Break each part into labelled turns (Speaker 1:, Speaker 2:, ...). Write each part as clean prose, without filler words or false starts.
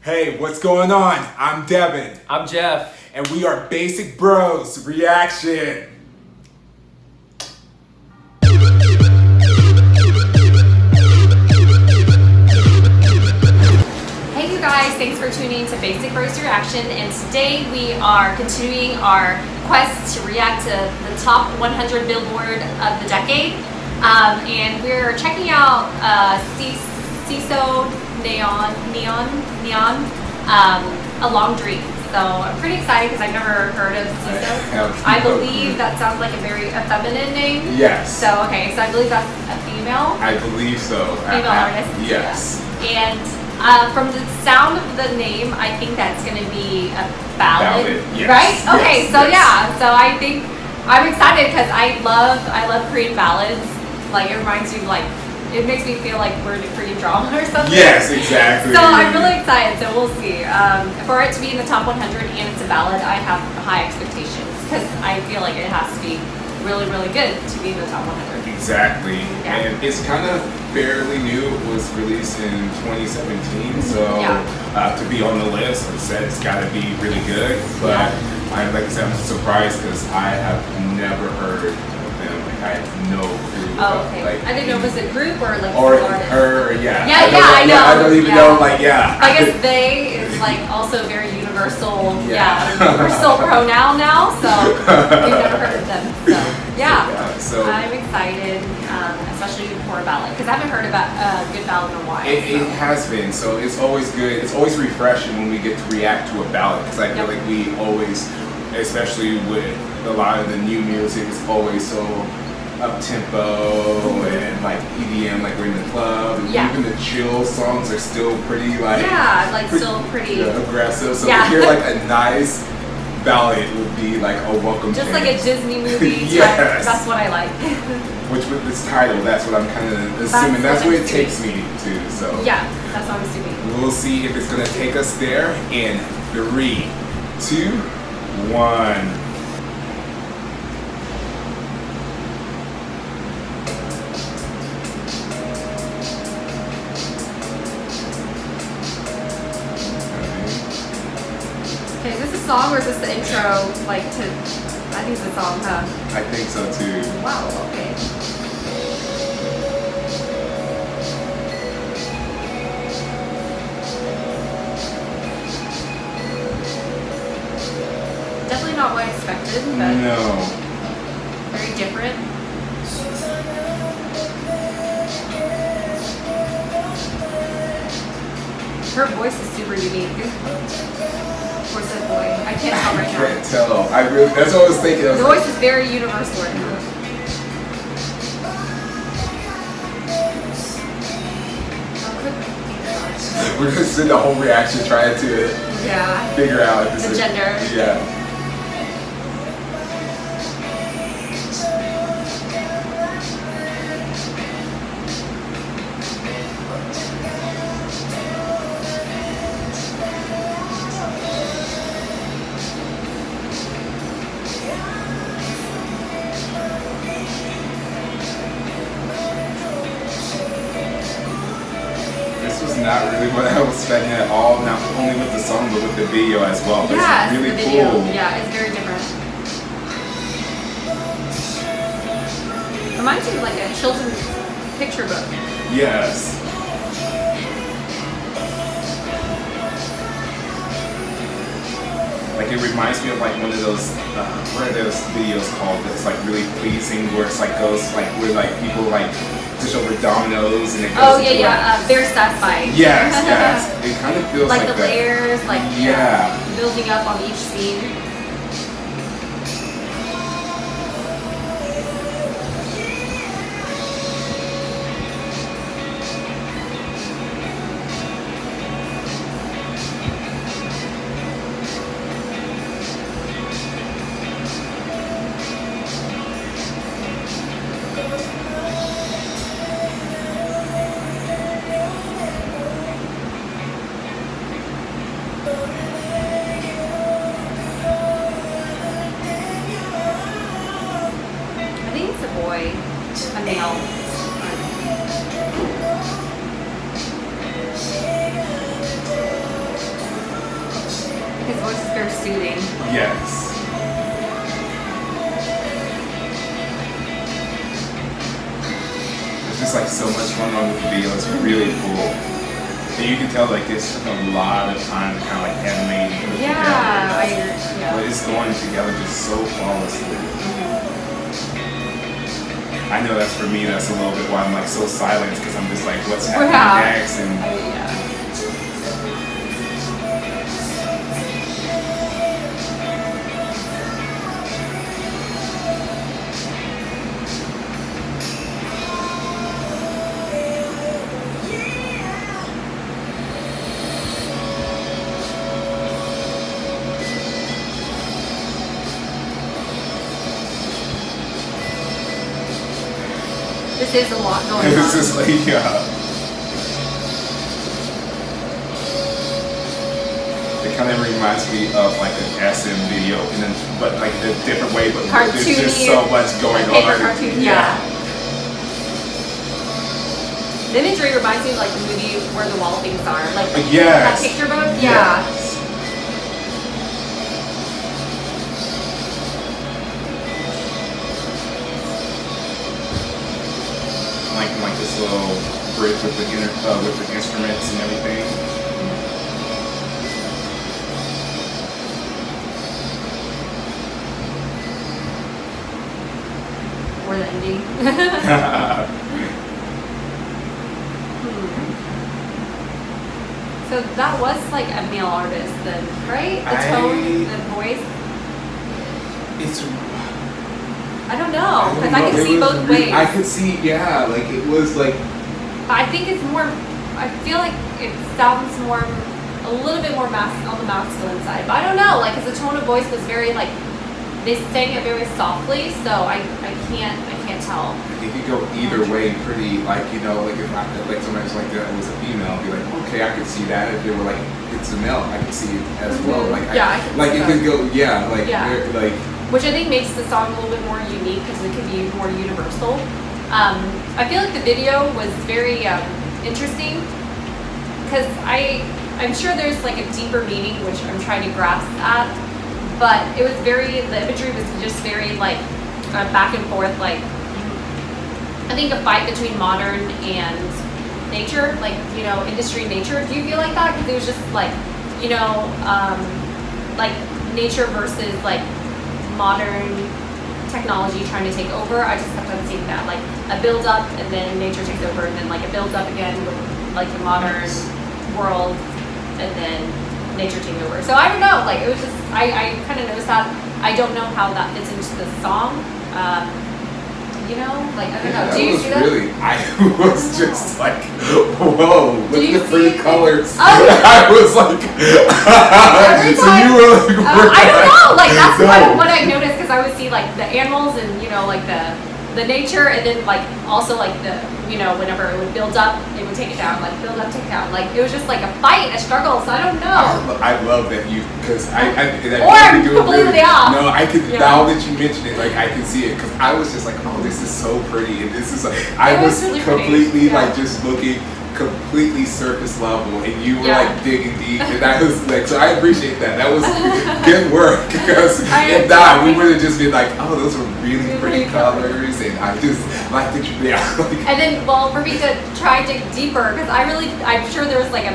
Speaker 1: Hey, what's going on? I'm Devin.
Speaker 2: I'm Jeff.
Speaker 1: And we are Basic Bros Reaction.
Speaker 3: Hey you guys, thanks for tuning in to Basic Bros Reaction, and today we are continuing our quest to react to the top 100 Billboard of the decade. And we're checking out CISO Neon, A Long Dream. So I'm pretty excited because I've never heard of CISO. I believe that sounds like a very feminine name.
Speaker 1: Yes.
Speaker 3: So okay, so I believe that's a female.
Speaker 1: I believe so.
Speaker 3: Female artist.
Speaker 1: Yes.
Speaker 3: Yeah. And from the sound of the name, I think that's going to be a ballad,
Speaker 1: Yes.
Speaker 3: right? Okay,
Speaker 1: Yes.
Speaker 3: so yeah, so I think I'm excited because I love Korean ballads. Like it reminds me of it makes me feel like we're in a Korean drama or something.
Speaker 1: Yes, exactly.
Speaker 3: So I'm really excited. So we'll see. For it to be in the top 100 and it's a ballad, I have high expectations because I feel like it has to be really, really good to be in the top 100.
Speaker 1: Exactly.
Speaker 3: Yeah.
Speaker 1: And it's kind of fairly new. It was released in 2017, so to be on the list, like I said, it's got to be really good. But I'm surprised because I have never heard of them. Like I have no clue.
Speaker 3: Oh, okay. I didn't know if it was a group or like
Speaker 1: or
Speaker 3: an artist.
Speaker 1: her. Yeah.
Speaker 3: I know.
Speaker 1: I don't even know.
Speaker 3: I guess they is also very universal. Universal pronoun now. So we've never heard of them. So so I'm excited, especially for a ballad because I haven't heard about a good ballad in a while.
Speaker 1: It has been. So it's always good. It's always refreshing when we get to react to a ballad because I feel like we always, especially with a lot of the new music, is always so up tempo and EDM, we're in the club. And even the chill songs are still pretty
Speaker 3: still pretty
Speaker 1: aggressive. So to hear a nice ballad would be a welcome
Speaker 3: just
Speaker 1: change.
Speaker 3: like a Disney movie.
Speaker 1: Yes.
Speaker 3: That's what I like.
Speaker 1: Which with this title, that's what I'm kind of assuming. That's what it takes me to. So
Speaker 3: yeah, that's what I'm assuming.
Speaker 1: We'll see if it's gonna take us there in 3, 2, 1.
Speaker 3: Okay, is this a song or is this the intro? I think it's a song, huh?
Speaker 1: I think so too.
Speaker 3: Wow, okay. Definitely not what I expected, but
Speaker 1: no.
Speaker 3: Very different. Her voice is super unique. Where's that boy? I can't tell right now.
Speaker 1: I can't tell. That's what I was thinking.
Speaker 3: The voice is very universal right now.
Speaker 1: We're gonna spend the whole reaction trying to figure out if
Speaker 3: the gender.
Speaker 1: Yeah. Not really what I was expecting at all, not only with the song but with the video as well.
Speaker 3: Yeah,
Speaker 1: it's really
Speaker 3: the video.
Speaker 1: cool.
Speaker 3: Yeah, it's very different. Reminds me of a children's picture book.
Speaker 1: Yes. It reminds me of one of those what are those videos called that's really pleasing where it's goes where people push over dominoes and it goes
Speaker 3: very satisfying.
Speaker 1: Yes. It kind of feels like
Speaker 3: the layers, building up on each scene. His voice is very soothing.
Speaker 1: Yes. There's just like so much going on with the video. It's really cool. And you can tell like it's a lot of time kind of like animating it together. But it's going together just so flawlessly. I know that's for me, that's a little bit why I'm like so silent, because I'm just like, what's happening next? And
Speaker 3: this is a lot going on.
Speaker 1: This is like, it kind of reminds me of like an SM video, and then, but like in a different way, but there's just so much going on.
Speaker 3: Cartoon, The imagery reminds me of like the movie Where the Wall Things Are. Like that picture book? Yeah.
Speaker 1: Like this little bridge with the instruments and everything.
Speaker 3: Or the ending. So that was like a male artist then, right? The tone, the voice. I don't know, because I can see both ways.
Speaker 1: I could see, like it was like.
Speaker 3: I think it's more. I feel like it sounds more, a little bit more on the masculine side. But I don't know, like, because the tone of voice was very like, they sang it very softly, so I can't tell.
Speaker 1: It could go either way, pretty like, you know, like if I, like sometimes like that was a female, I'd be like, okay, I could see that. If they were like, it's a male, I could see it as well. Like it could go, like.
Speaker 3: Which I think makes the song a little bit more unique because it could be more universal. I feel like the video was very interesting because I'm sure there's like a deeper meaning which I'm trying to grasp at, but it was the imagery was just very like back and forth, like I think a fight between modern and nature, like, you know, industry and nature. Do you feel like that? Because it was just like, you know, like nature versus like modern technology trying to take over. I just kept on seeing that, like a build up and then nature takes over, and then like a build up again with like the modern world and then nature taking over. So I don't know, like it was just, I kind of noticed that. I don't know how that fits into the song. You know, like I don't know. Do you see that? Really,
Speaker 1: I was just like, whoa, look at the pretty colors.
Speaker 3: Oh.
Speaker 1: I was like, so you were like,
Speaker 3: I don't know, like that's what I noticed, because I would see like the animals and, you know, like the nature, and then like also like the, you know, whenever it would build up, it would take it down, like build up, take it down. Like it was just like a fight, a struggle. So I don't know.
Speaker 1: I love that you, because I
Speaker 3: or I'm completely off.
Speaker 1: No, I could, now that you mention it, like I can see it, because I was just like, oh, this is so pretty, and this is like, I was really completely like just looking completely surface level, and you were like digging deep, and I was like, so I appreciate that. That was good work, because if not, we would have just been like, oh, those are really pretty colors, and I just like the
Speaker 3: and then, well, for me to try to dig deeper, because I'm sure there was like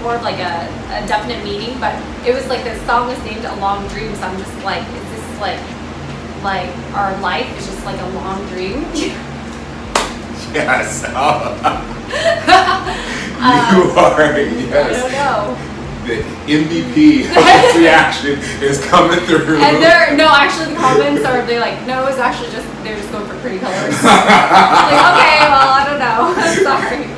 Speaker 3: more of like a definite meaning, but it was like the song was named A Long Dream, so I'm just like, is this like our life is just like a long dream?
Speaker 1: Yes. You are, yes.
Speaker 3: I don't know.
Speaker 1: The MVP of this reaction is coming through.
Speaker 3: And actually the comments are, they're like, no, it's actually just, they're just going for pretty colors. Like, okay, well, I don't know. I'm sorry.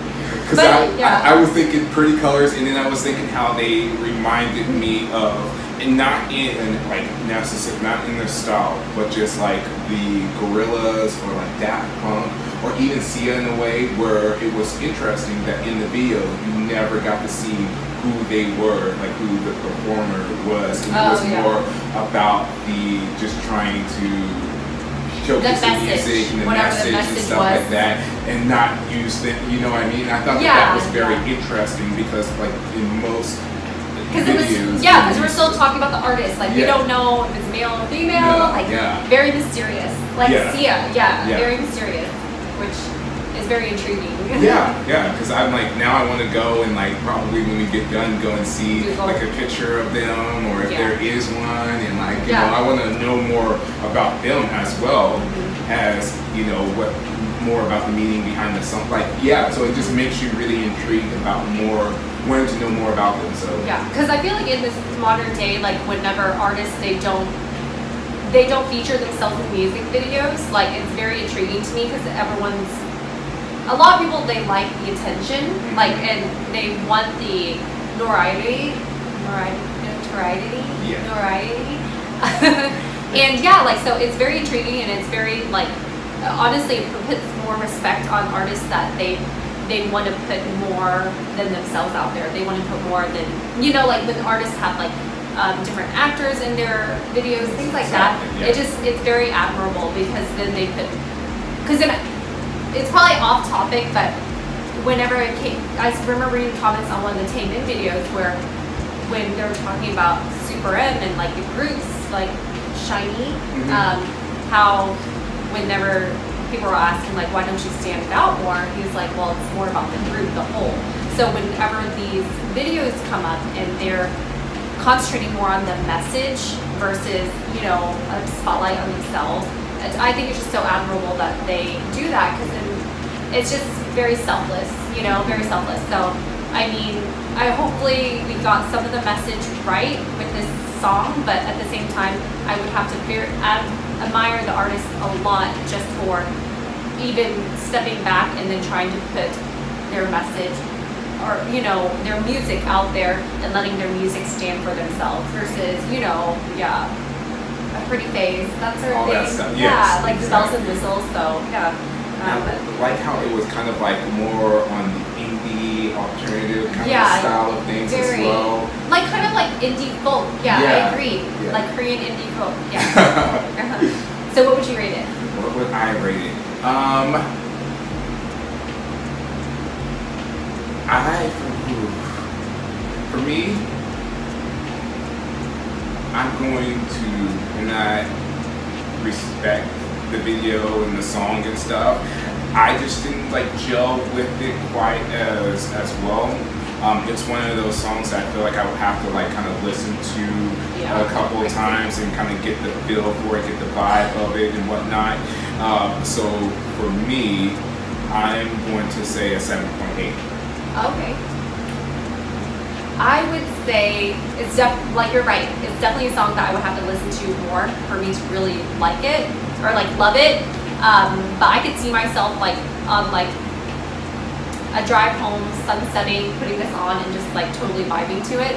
Speaker 1: Because I was thinking pretty colors, and then I was thinking how they reminded me of, and not in like necessarily, not in their style, but just like the Gorillaz or like Daft Punk, or even Sia in a way, where it was interesting that in the video you never got to see who they were, like who the performer was. And it was more about the just trying to showcase the music and the message and stuff like that, and not use the, you know what I mean? I thought that was very interesting, because like in most videos, listen to
Speaker 3: Yeah, because
Speaker 1: the
Speaker 3: we're still talking about the artist. Like, we don't know if it's male or female. Very mysterious. Like Sia, very mysterious, which is very intriguing.
Speaker 1: Yeah, because I'm like, now I want to go and like probably when we get done, go and see like a picture of them, or if there is one, and like, you know, I want to know more about them as well as, you know, what more about the meaning behind the song. Like, so it just makes you really intrigued about wanting to know more about them. So
Speaker 3: because I feel like in this modern day, like whenever artists they don't feature themselves in music videos, like it's very intriguing to me because a lot of people, they like the attention, like, and they want the notoriety. And like, so it's very intriguing, and it's very, like, honestly, it puts more respect on artists that they want to put more than themselves out there. They want to put more than, you know, like when artists have like different actors in their videos, things like that. It's very admirable, because then they put, because then it's probably off topic, but whenever I remember reading comments on one of the Taemin videos where when they were talking about Super M and like the groups like SHINee, how whenever people were asking like, why don't you stand out more, he was like, well, it's more about the group, the whole. So whenever these videos come up and they're concentrating more on the message versus, you know, a spotlight on themselves, I think it's just so admirable that they do that, because it's just very selfless, you know, very selfless. So, I mean, hopefully we got some of the message right with this song, but at the same time, I would have to admire the artist a lot just for even stepping back and then trying to put their message or, you know, their music out there and letting their music stand for themselves versus, you know, a pretty face, that sort of thing. Like the bells and whistles. So
Speaker 1: I like how it was kind of like more on the indie alternative kind of style of things as well. Like kind of like indie folk. I agree. Like Korean indie folk.
Speaker 3: So what would you rate it?
Speaker 1: What would I rate it? For me, I'm going to, and I respect the video and the song and stuff, I just didn't like gel with it quite as well. It's one of those songs that I feel like I would have to like kind of listen to a couple of times and kind of get the feel for it, get the vibe of it and whatnot. So for me, I'm going to say a 7.8.
Speaker 3: Okay. I would say it's like you're right. It's definitely a song that I would have to listen to more for me to really like it or like love it. But I could see myself like on like a drive home, sunsetting, putting this on and just like totally vibing to it.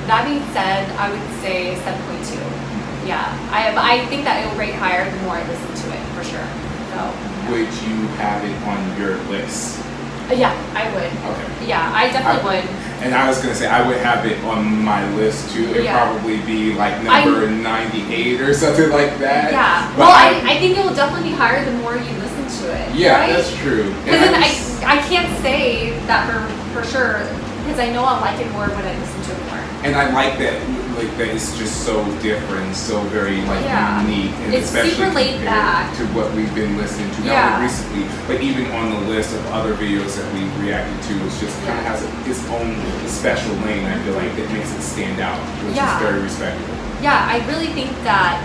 Speaker 3: That being said, I would say 7.2. Yeah, I think that it will rate higher the more I listen to it for sure. So.
Speaker 1: Would you have it on your list?
Speaker 3: Yeah, I would.
Speaker 1: Okay.
Speaker 3: Yeah, I definitely would.
Speaker 1: And I was gonna say I would have it on my list too. It'd probably be like number 98 or something like that.
Speaker 3: Yeah. But well, I think it will definitely be higher the more you listen to it.
Speaker 1: Yeah,
Speaker 3: right?
Speaker 1: That's true.
Speaker 3: Because then I can't say that for sure, because I know I'll like it more when I listen to it more.
Speaker 1: And I like that it's just so different, so very like unique, and
Speaker 3: it's
Speaker 1: especially
Speaker 3: super laid back
Speaker 1: to what we've been listening to not only recently, but even on the list of other videos that we reacted to. It's just kind of has its own special lane. I feel like that makes it stand out, which is very respectable. Yeah,
Speaker 3: I really think that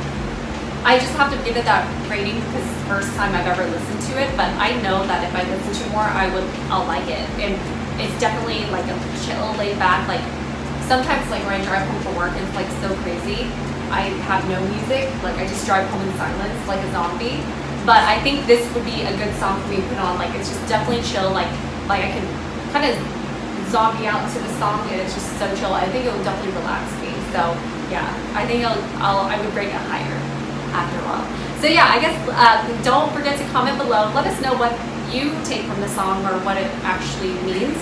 Speaker 3: I just have to give it that rating because it's the first time I've ever listened to it. But I know that if I listen to it more, I'll like it, and it's definitely like a chill, laid back, like. Sometimes, like when I drive home from work, it's like so crazy. I have no music, like I just drive home in silence, like a zombie. But I think this would be a good song for me to put on. Like it's just definitely chill. Like I can kind of zombie out to the song, and it's just so chill. I think it will definitely relax me. So yeah, I think I would rate it higher after a while. So yeah, I guess don't forget to comment below. Let us know what you take from the song or what it actually means.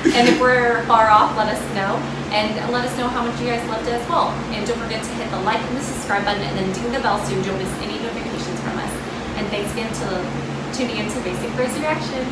Speaker 3: And if we're far off, let us know, and let us know how much you guys loved it as well. And don't forget to hit the like and the subscribe button, and then ding the bell so you don't miss any notifications from us. And thanks again for tuning in to Basic Rose Reaction.